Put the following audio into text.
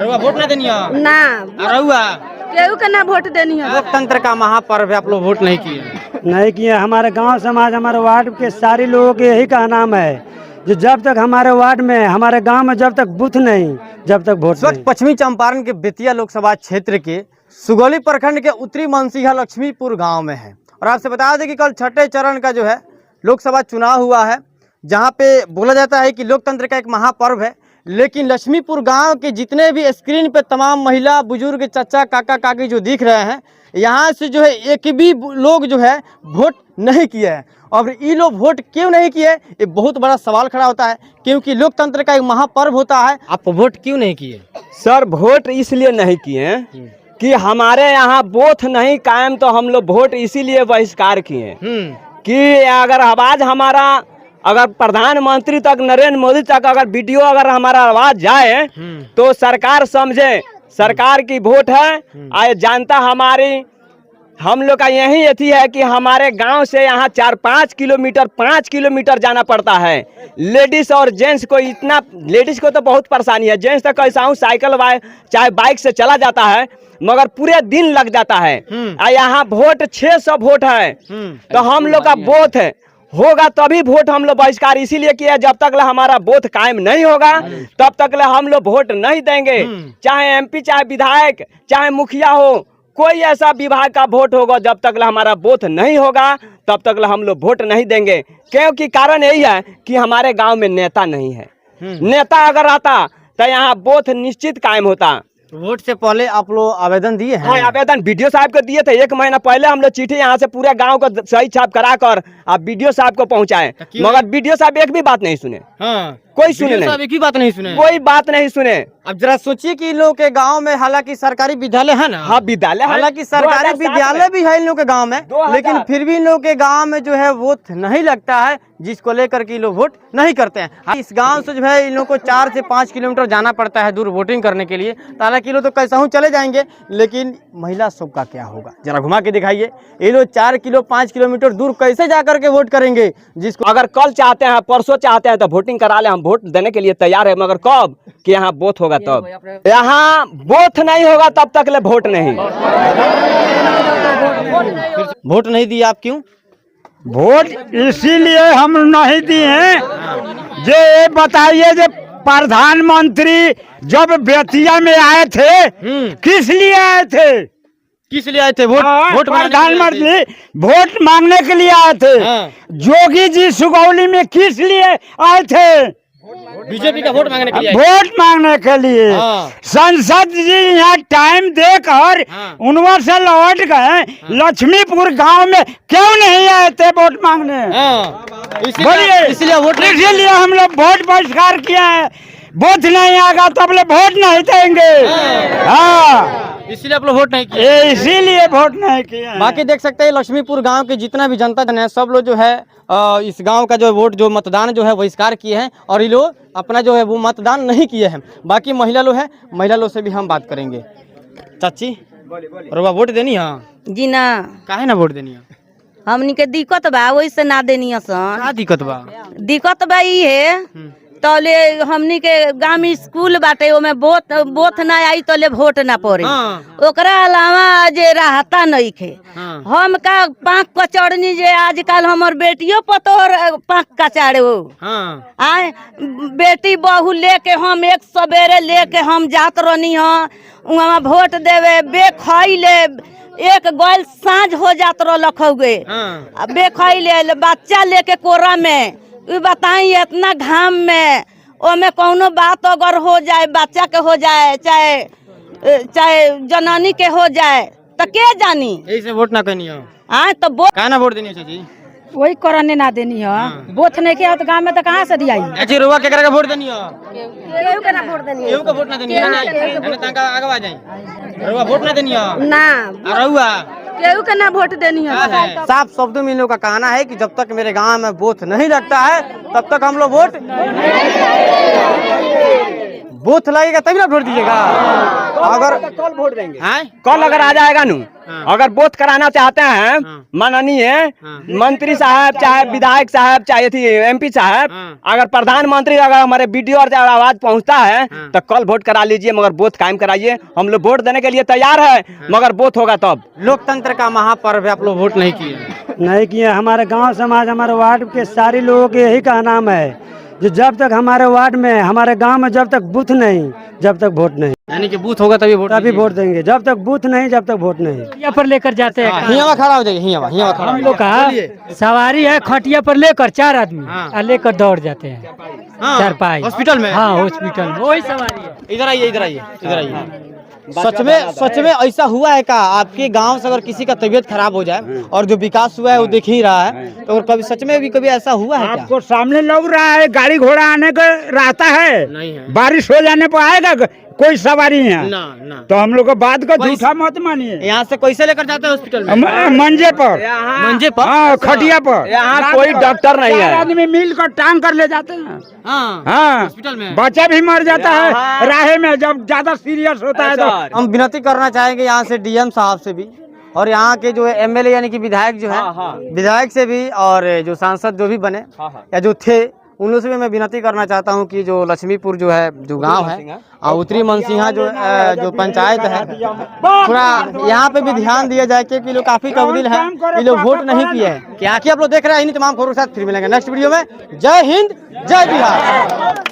रउआ वोट ना देनी है ना रउआ केहू के ना वोट देनी है। लोकतंत्र का महापर्व है, आप लोग वोट नहीं किए? नहीं किए। हमारे गांव समाज हमारे वार्ड के सारे लोगों के यही कहना है जो जब तक हमारे वार्ड में हमारे गांव में जब तक बूथ नहीं जब तक वोट नहीं। पश्चिमी चंपारण के बेतिया लोकसभा क्षेत्र के सुगौली प्रखंड के उत्तरी मनसीहा लक्ष्मीपुर गांव में है। और आपसे बता दें कि कल छठे चरण का जो है लोकसभा चुनाव हुआ है, जहां पे बोला जाता है कि लोकतंत्र का एक महापर्व है। लेकिन लक्ष्मीपुर गांव के जितने भी स्क्रीन पे तमाम महिला बुजुर्ग चाचा काका काकी जो दिख रहे हैं, यहाँ से जो है एक भी लोग जो है वोट नहीं किए हैं। और ये लोग वोट क्यों नहीं किए, ये बहुत बड़ा सवाल खड़ा होता है, क्योंकि लोकतंत्र का एक महापर्व होता है। आप वोट क्यों नहीं किए? सर वोट इसलिए नहीं किए कि हमारे यहाँ बूथ नहीं कायम, तो हम लोग वोट इसीलिए बहिष्कार किए कि अगर आवाज हमारा अगर प्रधानमंत्री तक नरेंद्र मोदी तक अगर वीडियो अगर हमारा आवाज जाए तो सरकार समझे सरकार की वोट है। जनता हमारी हम लोग का यही अथी है कि हमारे गांव से यहाँ 4-5 किलोमीटर 5 किलोमीटर जाना पड़ता है। लेडीज और जेंट्स को इतना, लेडीज को तो बहुत परेशानी है, जेंट्स तक कैसा हूँ साइकिल चाहे बाइक से चला जाता है, मगर पूरे दिन लग जाता है। यहाँ वोट 600 वोट है, तो हम लोग का वोट है होगा तभी वोट हम लोग बहिष्कार इसीलिए किया। जब तक हमारा वोट कायम नहीं होगा तब तक हम लोग वोट नहीं देंगे। चाहे एमपी चाहे विधायक चाहे मुखिया हो, कोई ऐसा विभाग का वोट होगा, जब तक हमारा वोट नहीं होगा तब तक हम लोग वोट नहीं देंगे। क्योंकि कारण यही है कि हमारे गांव में नेता नहीं है। नेता अगर आता तो यहाँ वोट निश्चित कायम होता। वोट से पहले आप लोग आवेदन दिए हैं? हाँ, आवेदन बीडीओ साहब को दिए थे। 1 महीना पहले हम लोग चिट्ठी यहाँ से पूरे गांव को सही छाप करा कर आप बीडीओ साहब को पहुँचाए, मगर बीडीओ साहब एक भी बात नहीं सुने। हाँ, कोई सुने नहीं, एक भी बात नहीं सुने, कोई बात नहीं सुने। अब जरा सोचिए कि इन लोगों के गांव में हालांकि सरकारी विद्यालय है ना, हाँ विद्यालय, हालांकि सरकारी विद्यालय भी है इन लोगों के गांव में, लेकिन फिर भी इन लोगों के गांव में जो है वोट नहीं लगता है, जिसको लेकर के लोग वोट नहीं करते हैं। इस गांव से जो है इन लोगों को 4 से 5 किलोमीटर जाना पड़ता है दूर वोटिंग करने के लिए। हालांकि लोग तो कैसा हूँ चले जाएंगे, लेकिन महिला सब का क्या होगा, जरा घुमा के दिखाइए। ये लोग 4-5 किलोमीटर दूर कैसे जा करके वोट करेंगे? जिसको अगर कल चाहते हैं परसों चाहते हैं तो वोटिंग करा ले, हम वोट देने के लिए तैयार है, मगर कब कि यहाँ वोट होगा तब। यहाँ वोट नहीं होगा तब तक ले वोट नहीं। वोट नहीं दिया आप क्यों? वोट इसीलिए हम नहीं दिए। जे बताइए जे प्रधानमंत्री जब बेतिया में आए थे किस लिए आए थे? किस लिए आए थे? वोट प्रधानमंत्री वोट मांगने के लिए आए थे। जोगी जी सुगौली में किस लिए आए थे? बीजेपी का वोट मांगने के लिए। वोट मांगने के लिए। संसद जी यहाँ टाइम देकर उनवर से लौट गए, लक्ष्मीपुर गांव में क्यों नहीं आए थे वोट मांगने? बोलिए, इसीलिए हम लोग वोट बहिष्कार किया है। वोट नहीं आएगा तो हम लोग वोट नहीं देंगे। हाँ, इसीलिए आप लोग वोट नहीं किए? इसीलिए वोट नहीं किया। बाकी देख सकते हैं लक्ष्मीपुर गांव के जितना भी जनता जन है, सब लोग जो है इस गांव का जो वोट जो मतदान जो है बहिष्कार किए हैं, और ये लोग अपना जो है वो मतदान नहीं किए हैं। बाकी महिला लोग है, महिला लोग से भी हम बात करेंगे। चाची रउआ वोट देनी है? जी ना। काहे ना वोट देनी है? हमनी के दिक्कत बा, वही से ना देनी सन। क्या दिक्कत बा? दिक्कत बा ई है तोले हमनी के गांव स्कूल बाटे, ओमे बोथ ना आई तोले वोट ना पड़े। ओकरा अलावा जे रहता नहीं खे। हम का पाक कचौड़नी जे आजकल हमर बेटियों पतोर पाक कचाड़े हो। आए बेटी बहू लेके हम एक सवेरे लेके हम जात रहनी है वहाँ वोट देवे। बेखैले एक गोल साँझ हो जात रख गए, बेखैले बच्चा लेके कोरा में। बताई इतना घाम में ओमे कौनो बात अगर हो जाए, बच्चा के हो जाए चाहे जनानी के हो जाए तो के जानी? ऐसे वोट ना करनी है। हाँ तो काहे ना वोट देनी है चाची? वही करने ना देनी है। वोट नहीं किया तो गांव में तो कहाँ से दिया? अच्छा रुआ केकरा का वोट देनी है? केहू के ना वोट देनी है। केहू का वोट ना देनी है ना? तांका आगे आ जाए। रुआ वोट ना देनी है ना। रुआ केहू के ना वोट देनी है। साफ शब्दों में इन लोग का कहना है कि जब तक मेरे गांव में वोट नहीं लगता है तब तक हम लोग वोट लगेगा तभी ना वोट दीजिएगा। अगर कल वोट देंगे, कल अगर आ जाएगा नू अगर बोथ कराना चाहते हैं माननीय मंत्री साहब चाहे विधायक साहब चाहे थी MP साहब, अगर प्रधानमंत्री अगर हमारे वीडियो और आवाज पहुंचता है तो कल वोट करा लीजिए, मगर बोथ कायम कराइए। हम लोग वोट देने के लिए तैयार है, मगर बोथ होगा तब। लोकतंत्र का महापर्व है, आप लोग वोट नहीं किए? नहीं किए। हमारे गांव समाज हमारे वार्ड के सारे लोगों के यही कहना है कि जब तक हमारे वार्ड में हमारे गांव में जब तक बूथ नहीं जब तक वोट नहीं, यानी कि बूथ होगा तभी वोट देंगे। जब तक बूथ नहीं जब तक वोट नहीं। खटिया पर लेकर जाते हैं। हियावा खड़ा हो जाइए, हियावा खड़ा। हम लोग का सवारी है, खटिया पर लेकर 4 आदमी और लेकर दौड़ जाते हैं चारपाई हॉस्पिटल में। हाँ हॉस्पिटल में वही सवारी है। इधर आइए। सच में ऐसा हुआ है क्या आपके गांव से? अगर किसी का तबीयत खराब हो जाए और जो विकास हुआ है वो देख ही रहा है, तो अगर कभी सच में भी कभी ऐसा हुआ है क्या? आपको सामने लग रहा है गाड़ी घोड़ा आने का रास्ता है, नहीं है। बारिश हो जाने पर आएगा कोई सवारी है ना। तो हम लोग को बात को झूठा मत मानिए। यहाँ से कैसे लेकर जाते हैं हॉस्पिटल में? मंजे पर, हाँ खटिया पर। यहाँ कोई डॉक्टर नहीं है। आदमी मिल कर टांग कर ले जाते हैं। हाँ हॉस्पिटल में बच्चा भी मर जाता है राह में जब ज्यादा सीरियस होता है तो। हम विनती करना चाहेंगे यहाँ से DM साहब से भी, और यहाँ के जो MLA यानी कि विधायक जो है, विधायक से भी, और जो सांसद जो भी बने या जो थे उन लोगों से भी मैं विनती करना चाहता हूँ कि जो लक्ष्मीपुर जो है, जो गांव है, उत्तरी मनसिंहा जो पंचायत है, थोड़ा यहाँ पे भी ध्यान दिया जाए, क्योंकि लोग काफी कबील है, ये लोग वोट नहीं किए हैं। क्या आप लोग देख रहे हैं, इन्हीं तमाम खबरों के साथ फिर मिलेंगे नेक्स्ट वीडियो में। जय हिंद, जय बिहार।